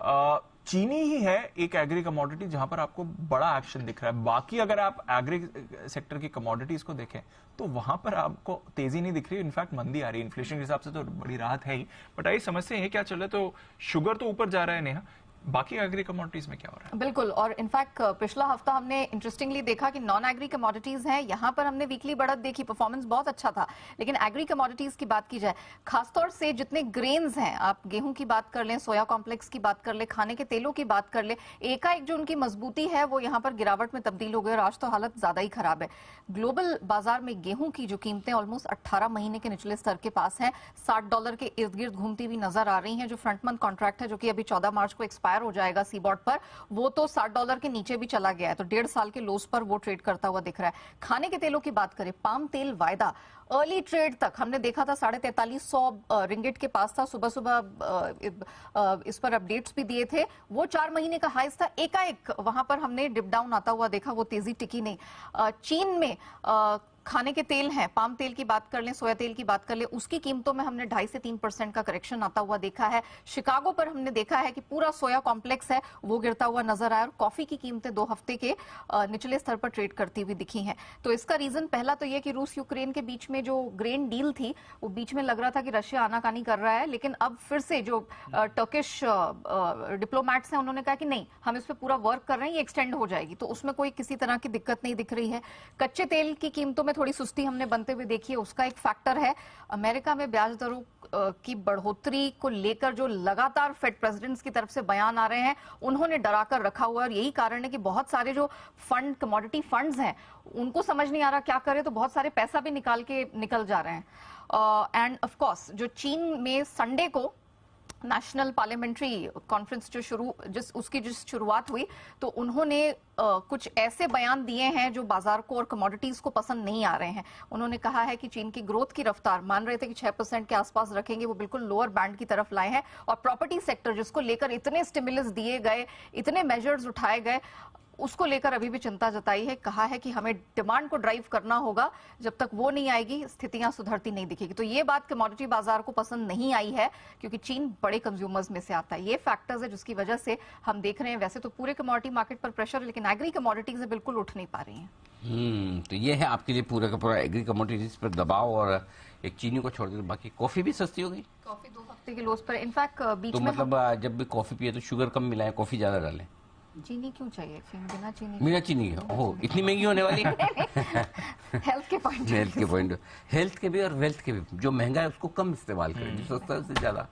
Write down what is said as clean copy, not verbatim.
चीनी ही है एक एग्री कमोडिटी जहां पर आपको बड़ा एक्शन दिख रहा है। बाकी अगर आप एग्री सेक्टर की कमोडिटीज को देखें तो वहां पर आपको तेजी नहीं दिख रही है, इनफैक्ट मंदी आ रही है। इन्फ्लेशन के हिसाब से तो बड़ी राहत है ही, बट आई समस्या है क्या चल रहा है। तो शुगर तो ऊपर जा रहा है नेहा, बाकी एग्री कमोडिटीज में क्या हो रहा है? बिल्कुल, और इनफैक्ट पिछला हफ्ता हमने इंटरेस्टिंगली देखा कि नॉन एग्री कमोडिटीज हैं, यहां पर हमने वीकली बढ़त देखी, परफॉर्मेंस बहुत अच्छा था। लेकिन एग्री कमोडिटीज की बात की जाए, खासतौर से जितने ग्रेन्स हैं, आप गेहूं की बात कर लें, सोया कॉम्प्लेक्स की बात कर लें, खाने के तेलों की बात कर लें, एकाएक जो उनकी मजबूती है वो यहां पर गिरावट में तब्दील हो गई और आज तो हालत ज्यादा ही खराब है। ग्लोबल बाजार में गेहूं की जो कीमतें ऑलमोस्ट 18 महीने के निचले स्तर के पास हैं, $60 के इर्द गिर्द घूमती हुई नजर आ रही हैं। जो फ्रंट मंथ कॉन्ट्रैक्ट है जो कि अभी 14 मार्च को एक्सपायर हो जाएगा सीबॉर्ड पर, वो तो $60 के नीचे भी चला गया है, तो 1.5 साल के लोस पर वो ट्रेड करता हुआ दिख रहा है। खाने के तेलों की बात करें, पाम तेल वायदा अर्ली ट्रेड तक हमने देखा था 4350 रिंगिट के पास था। सुबह सुबह इस पर अपडेट्स भी दिए थे, वो 4 महीने का हाईस था। एकाएक वहां पर हमने डिप डाउन आता हुआ देखा, वो तेजी टिकी नहीं। चीन में खाने के तेल हैं, पाम तेल की बात कर लें, सोया तेल की बात कर लें, उसकी कीमतों में हमने 2.5 से 3% का करेक्शन आता हुआ देखा है। शिकागो पर हमने देखा है कि पूरा सोया कॉम्प्लेक्स है वो गिरता हुआ नजर आया, और कॉफी की कीमतें 2 हफ्ते के निचले स्तर पर ट्रेड करती हुई दिखी हैं। तो इसका रीजन पहला तो यह कि रूस यूक्रेन के बीच में जो ग्रेन डील थी, वो बीच में लग रहा था कि रशिया आनाकानी कर रहा है, लेकिन अब फिर से जो टर्किश डिप्लोमैट्स हैं उन्होंने कहा कि नहीं, हम इस पर पूरा वर्क कर रहे हैं, ये एक्सटेंड हो जाएगी, तो उसमें कोई किसी तरह की दिक्कत नहीं दिख रही है। कच्चे तेल की कीमतों में थोड़ी सुस्ती हमने बनते हुए देखी है, उसका एक फैक्टर है अमेरिका में ब्याज दरों की बढ़ोतरी को लेकर जो लगातार फेड प्रेसिडेंट्स की तरफ से बयान आ रहे हैं, उन्होंने डराकर रखा हुआ है। और यही कारण है कि बहुत सारे जो फंड, कमोडिटी फंड्स हैं, उनको समझ नहीं आ रहा क्या करे, तो बहुत सारे पैसा भी निकल जा रहे हैं। एंड ऑफ कोर्स जो चीन में संडे को नेशनल पार्लियामेंट्री कॉन्फ्रेंस उसकी शुरुआत हुई, तो उन्होंने कुछ ऐसे बयान दिए हैं जो बाजार को और कमोडिटीज को पसंद नहीं आ रहे हैं। उन्होंने कहा है कि चीन की ग्रोथ की रफ्तार, मान रहे थे कि 6% के आसपास रखेंगे, वो बिल्कुल लोअर बैंड की तरफ लाए हैं। और प्रॉपर्टी सेक्टर जिसको लेकर इतने स्टिमुलस दिए गए, इतने मेजर्स उठाए गए, उसको लेकर अभी भी चिंता जताई है। कहा है कि हमें डिमांड को ड्राइव करना होगा, जब तक वो नहीं आएगी स्थितियां सुधरती नहीं दिखेगी। तो ये बात कमोडिटी बाजार को पसंद नहीं आई है, क्योंकि चीन बड़े कंज्यूमर्स में से आता है। ये फैक्टर्स है जिसकी वजह से हम देख रहे हैं वैसे तो पूरे कमोडिटी मार्केट पर प्रेशर है, लेकिन एग्री कमोडिटीज बिल्कुल उठ नहीं पा रही हैं। तो ये है आपके लिए पूरा का पूरा एग्री कमोडिटीज पर दबाव। और एक चीनी को छोड़ देकर बाकी कॉफी भी सस्ती होगी। कॉफी 2 हफ्ते के लोस पर, इनफैक्ट बीच तो में मतलब जब भी कॉफी पिए तो शुगर कम मिलाएं, कॉफी ज्यादा डालें। चीनी क्यों चाहिए, बिना चीनी हो इतनी महंगी होने वाली हेल्थ के पॉइंट हेल्थ के भी और वेल्थ के भी, जो महंगा है उसको कम इस्तेमाल करें, जो सस्ता है उससे ज्यादा।